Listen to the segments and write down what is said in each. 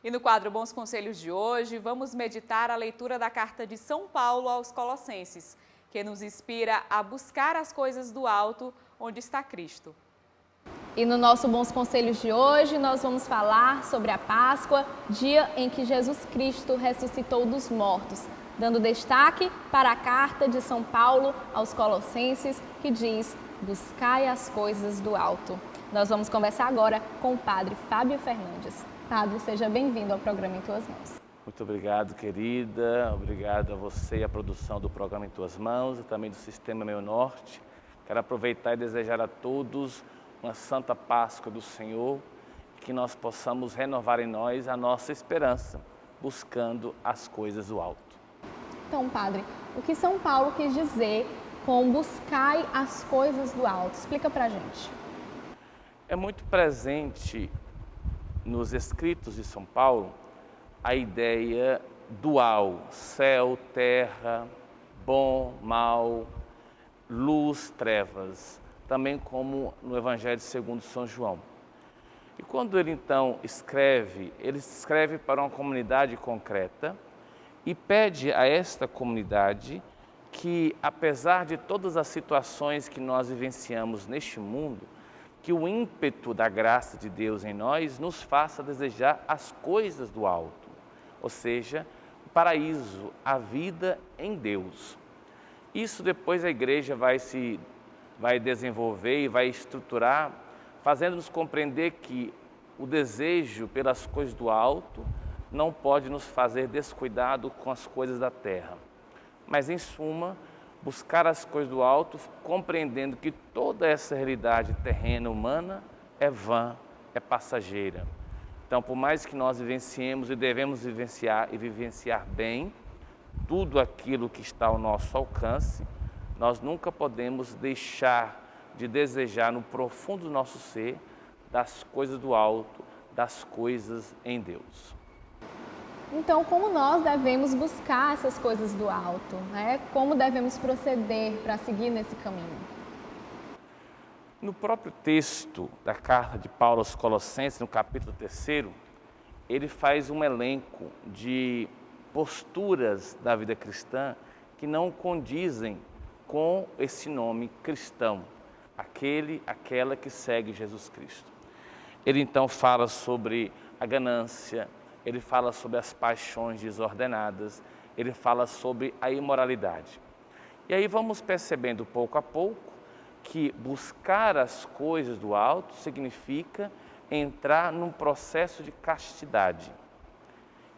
E no quadro Bons Conselhos de hoje, vamos meditar a leitura da carta de São Paulo aos Colossenses, que nos inspira a buscar as coisas do alto, onde está Cristo. E no nosso Bons Conselhos de hoje, nós vamos falar sobre a Páscoa, dia em que Jesus Cristo ressuscitou dos mortos, dando destaque para a carta de São Paulo aos Colossenses, que diz: buscai as coisas do alto. Nós vamos conversar agora com o Padre Fábio Fernandes. Padre, seja bem-vindo ao programa Em Tuas Mãos. Muito obrigado, querida. Obrigado a você e a produção do programa Em Tuas Mãos e também do Sistema Meio Norte. Quero aproveitar e desejar a todos uma Santa Páscoa do Senhor, que nós possamos renovar em nós a nossa esperança, buscando as coisas do alto. Então, Padre, o que São Paulo quis dizer com buscai as coisas do alto? Explica pra gente. É muito presente nos escritos de São Paulo a ideia dual, céu, terra, bom, mal, luz, trevas, também como no Evangelho segundo São João. E quando ele então escreve, ele escreve para uma comunidade concreta e pede a esta comunidade que, apesar de todas as situações que nós vivenciamos neste mundo, que o ímpeto da graça de Deus em nós nos faça desejar as coisas do alto, ou seja, o paraíso, a vida em Deus. Isso depois a igreja vai desenvolver e vai estruturar, fazendo-nos compreender que o desejo pelas coisas do alto não pode nos fazer descuidado com as coisas da terra. Mas, em suma, buscar as coisas do alto, compreendendo que toda essa realidade terrena humana é vã, é passageira. Então, por mais que nós vivenciemos e devemos vivenciar e vivenciar bem tudo aquilo que está ao nosso alcance, nós nunca podemos deixar de desejar no profundo do nosso ser das coisas do alto, das coisas em Deus. Então, como nós devemos buscar essas coisas do alto, né? Como devemos proceder para seguir nesse caminho? No próprio texto da carta de Paulo aos Colossenses, no capítulo 3, ele faz um elenco de posturas da vida cristã que não condizem com esse nome cristão, aquela que segue Jesus Cristo. Ele então fala sobre a ganância, ele fala sobre as paixões desordenadas, ele fala sobre a imoralidade. E aí vamos percebendo pouco a pouco que buscar as coisas do alto significa entrar num processo de castidade,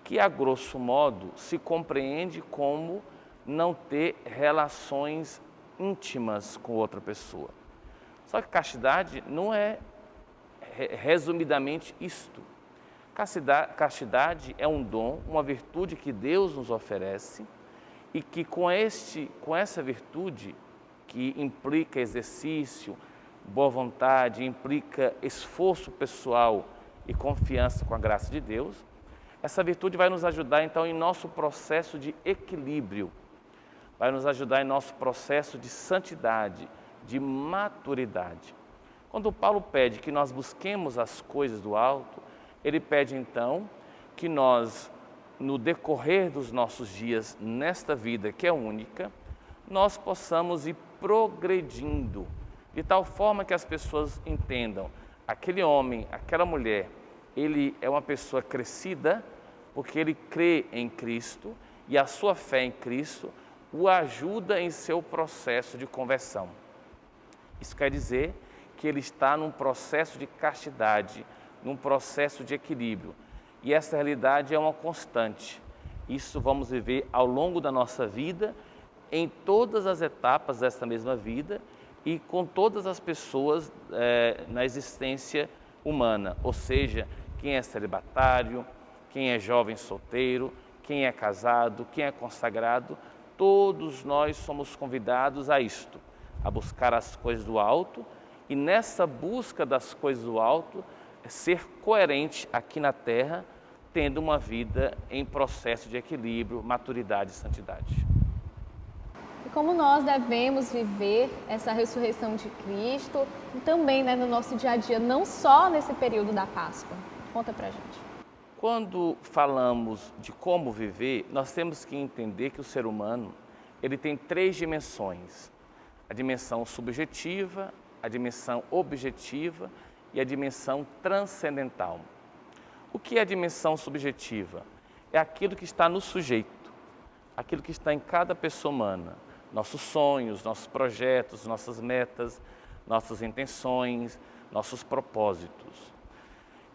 que a grosso modo se compreende como não ter relações íntimas com outra pessoa. Só que castidade não é resumidamente isto. Castidade é um dom, uma virtude que Deus nos oferece e que com essa virtude, que implica exercício, boa vontade, implica esforço pessoal e confiança com a graça de Deus, essa virtude vai nos ajudar então em nosso processo de equilíbrio, vai nos ajudar em nosso processo de santidade, de maturidade. Quando Paulo pede que nós busquemos as coisas do alto, ele pede então que nós, no decorrer dos nossos dias nesta vida que é única, nós possamos ir progredindo, de tal forma que as pessoas entendam, aquele homem, aquela mulher, ele é uma pessoa crescida porque ele crê em Cristo e a sua fé em Cristo o ajuda em seu processo de conversão. Isso quer dizer que ele está num processo de castidade, num processo de equilíbrio. E essa realidade é uma constante. Isso vamos viver ao longo da nossa vida, em todas as etapas dessa mesma vida e com todas as pessoas na existência humana. Ou seja, quem é celibatário, quem é jovem solteiro, quem é casado, quem é consagrado, todos nós somos convidados a isto, a buscar as coisas do alto e nessa busca das coisas do alto, ser coerente aqui na terra, tendo uma vida em processo de equilíbrio, maturidade e santidade. E como nós devemos viver essa ressurreição de Cristo e também no nosso dia a dia, não só nesse período da Páscoa? Conta pra gente. Quando falamos de como viver, nós temos que entender que o ser humano ele tem 3 dimensões. A dimensão subjetiva, a dimensão objetiva e a dimensão transcendental. O que é a dimensão subjetiva? É aquilo que está no sujeito, aquilo que está em cada pessoa humana. Nossos sonhos, nossos projetos, nossas metas, nossas intenções, nossos propósitos.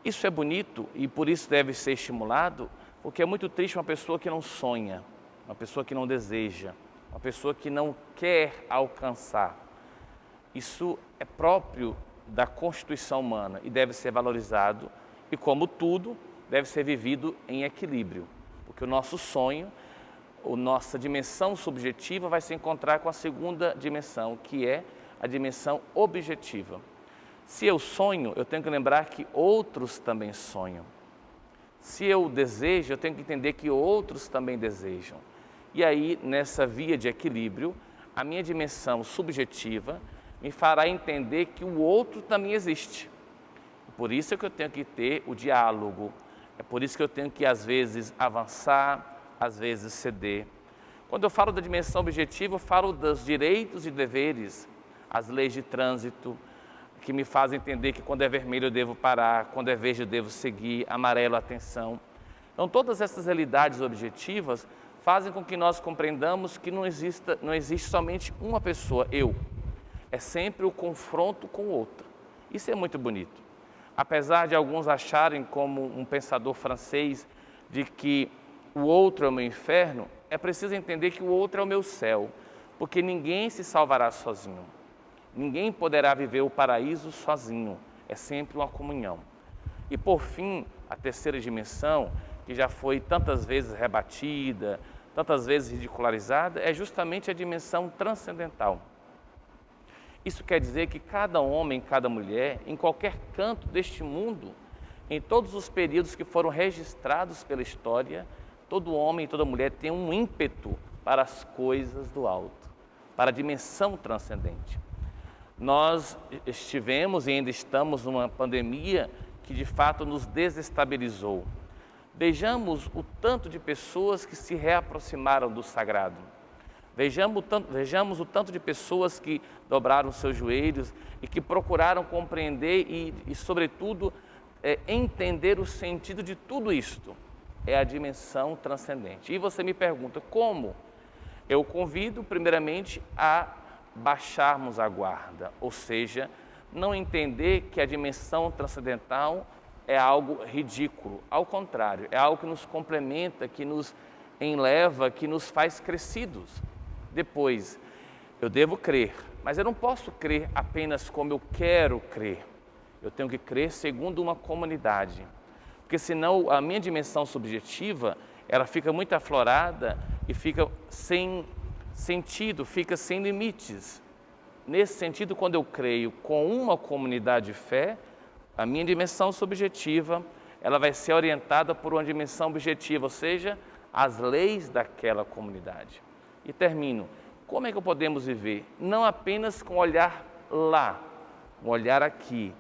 Isso é bonito e por isso deve ser estimulado, porque é muito triste uma pessoa que não sonha, uma pessoa que não deseja, uma pessoa que não quer alcançar. Isso é próprio da constituição humana e deve ser valorizado e, como tudo, deve ser vivido em equilíbrio, porque o nosso sonho, a nossa dimensão subjetiva vai se encontrar com a segunda dimensão, que é a dimensão objetiva. Se eu sonho, eu tenho que lembrar que outros também sonham. Se eu desejo, eu tenho que entender que outros também desejam. E aí, nessa via de equilíbrio, a minha dimensão subjetiva me fará entender que o outro também existe. Por isso é que eu tenho que ter o diálogo, é por isso que eu tenho que, às vezes, avançar, às vezes, ceder. Quando eu falo da dimensão objetiva, eu falo dos direitos e deveres, as leis de trânsito, que me fazem entender que quando é vermelho eu devo parar, quando é verde eu devo seguir, amarelo, atenção. Então, todas essas realidades objetivas fazem com que nós compreendamos que não existe somente uma pessoa, eu. É sempre o confronto com o outro. Isso é muito bonito. Apesar de alguns acharem, como um pensador francês, de que o outro é o meu inferno, é preciso entender que o outro é o meu céu, porque ninguém se salvará sozinho. Ninguém poderá viver o paraíso sozinho, é sempre uma comunhão. E por fim, a terceira dimensão, que já foi tantas vezes rebatida, tantas vezes ridicularizada, é justamente a dimensão transcendental. Isso quer dizer que cada homem, cada mulher, em qualquer canto deste mundo, em todos os períodos que foram registrados pela história, todo homem e toda mulher tem um ímpeto para as coisas do alto, para a dimensão transcendente. Nós estivemos e ainda estamos numa pandemia que de fato nos desestabilizou. Vejamos o tanto de pessoas que se reaproximaram do sagrado. Vejamos o tanto de pessoas que dobraram seus joelhos e que procuraram compreender e sobretudo, entender o sentido de tudo isto. É a dimensão transcendente. E você me pergunta, como? Eu convido, primeiramente, a baixarmos a guarda, ou seja, não entender que a dimensão transcendental é algo ridículo. Ao contrário, é algo que nos complementa, que nos enleva, que nos faz crescidos. Depois, eu devo crer, mas eu não posso crer apenas como eu quero crer. Eu tenho que crer segundo uma comunidade, porque senão a minha dimensão subjetiva, ela fica muito aflorada e fica sem sentido, fica sem limites. Nesse sentido, quando eu creio com uma comunidade de fé, a minha dimensão subjetiva, ela vai ser orientada por uma dimensão objetiva, ou seja, as leis daquela comunidade. E termino. Como é que podemos viver? Não apenas com olhar lá, um olhar aqui,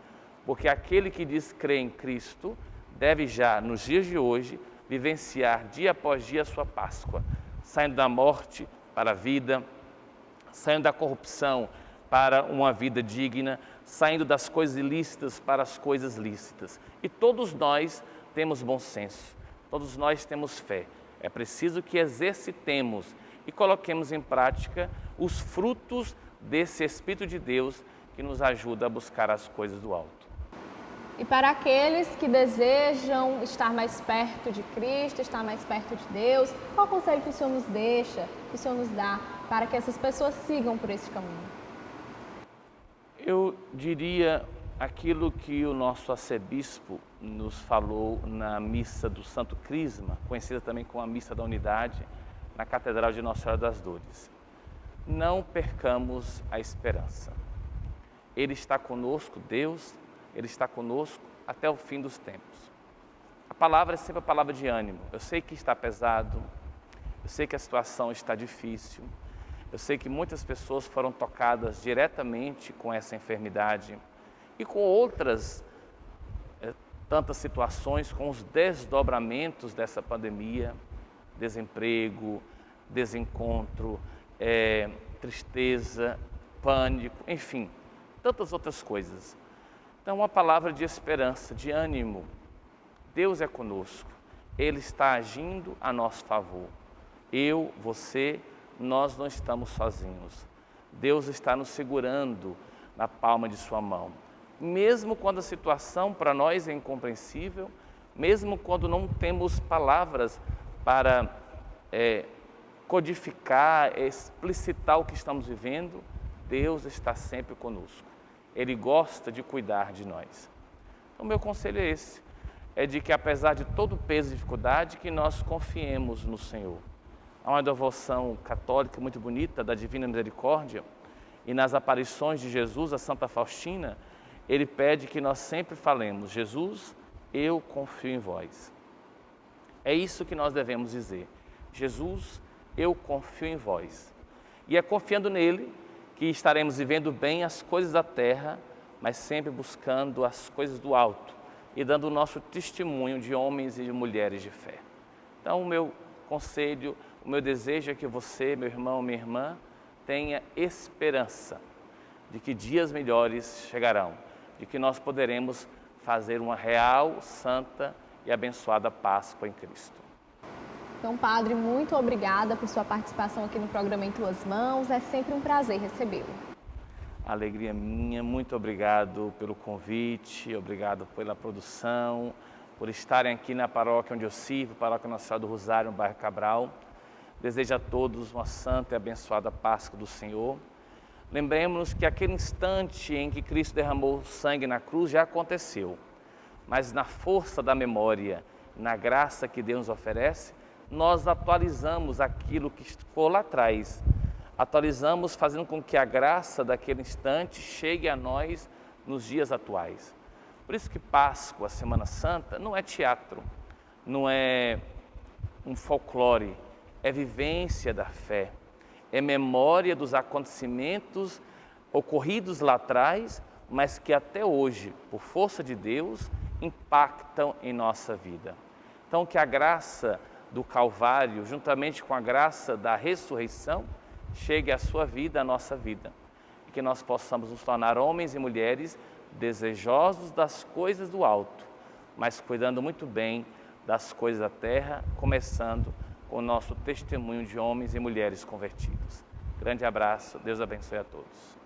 porque aquele que diz crer em Cristo deve já, nos dias de hoje, vivenciar dia após dia a sua Páscoa, saindo da morte para a vida, saindo da corrupção para uma vida digna, saindo das coisas ilícitas para as coisas lícitas. E todos nós temos bom senso, todos nós temos fé. É preciso que exercitemos e coloquemos em prática os frutos desse Espírito de Deus que nos ajuda a buscar as coisas do alto. E para aqueles que desejam estar mais perto de Cristo, estar mais perto de Deus, qual conselho que o Senhor nos deixa, que o Senhor nos dá, para que essas pessoas sigam por esse caminho? Eu diria aquilo que o nosso arcebispo nos falou na missa do Santo Crisma, conhecida também como a Missa da Unidade, na Catedral de Nossa Senhora das Dores. Não percamos a esperança. Ele está conosco, Deus, Ele está conosco até o fim dos tempos. A palavra é sempre a palavra de ânimo. Eu sei que está pesado, eu sei que a situação está difícil, eu sei que muitas pessoas foram tocadas diretamente com essa enfermidade e com outras tantas situações, com os desdobramentos dessa pandemia, desemprego, desencontro, tristeza, pânico, enfim, tantas outras coisas. Então, uma palavra de esperança, de ânimo. Deus é conosco, Ele está agindo a nosso favor. Eu, você, nós não estamos sozinhos. Deus está nos segurando na palma de sua mão. Mesmo quando a situação para nós é incompreensível, mesmo quando não temos palavras para codificar, explicitar o que estamos vivendo, Deus está sempre conosco. Ele gosta de cuidar de nós. Então, meu conselho é esse, é de que apesar de todo o peso e dificuldade, que nós confiemos no Senhor. Há uma devoção católica muito bonita da Divina Misericórdia, e nas aparições de Jesus a Santa Faustina, ele pede que nós sempre falemos: Jesus, eu confio em vós. É isso que nós devemos dizer: Jesus, eu confio em vós. E é confiando nele que estaremos vivendo bem as coisas da terra, mas sempre buscando as coisas do alto e dando o nosso testemunho de homens e de mulheres de fé. Então, o meu conselho, o meu desejo é que você, meu irmão, minha irmã, tenha esperança de que dias melhores chegarão, de que nós poderemos fazer uma real, santa e abençoada Páscoa em Cristo. Então, Padre, muito obrigada por sua participação aqui no programa Em Tuas Mãos. É sempre um prazer recebê-lo. Alegria minha, muito obrigado pelo convite, obrigado pela produção, por estarem aqui na paróquia onde eu sirvo, paróquia Nossa Senhora do Rosário, no bairro Cabral. Desejo a todos uma santa e abençoada Páscoa do Senhor. Lembremos-nos que aquele instante em que Cristo derramou sangue na cruz já aconteceu, mas na força da memória, na graça que Deus nos oferece, nós atualizamos aquilo que ficou lá atrás. Atualizamos fazendo com que a graça daquele instante chegue a nós nos dias atuais. Por isso que Páscoa, Semana Santa, não é teatro, não é um folclore, é vivência da fé, é memória dos acontecimentos ocorridos lá atrás, mas que até hoje, por força de Deus, impactam em nossa vida. Então, que a graça do Calvário, juntamente com a graça da ressurreição, chegue à sua vida, à nossa vida. E que nós possamos nos tornar homens e mulheres desejosos das coisas do alto, mas cuidando muito bem das coisas da terra, começando com o nosso testemunho de homens e mulheres convertidos. Grande abraço, Deus abençoe a todos.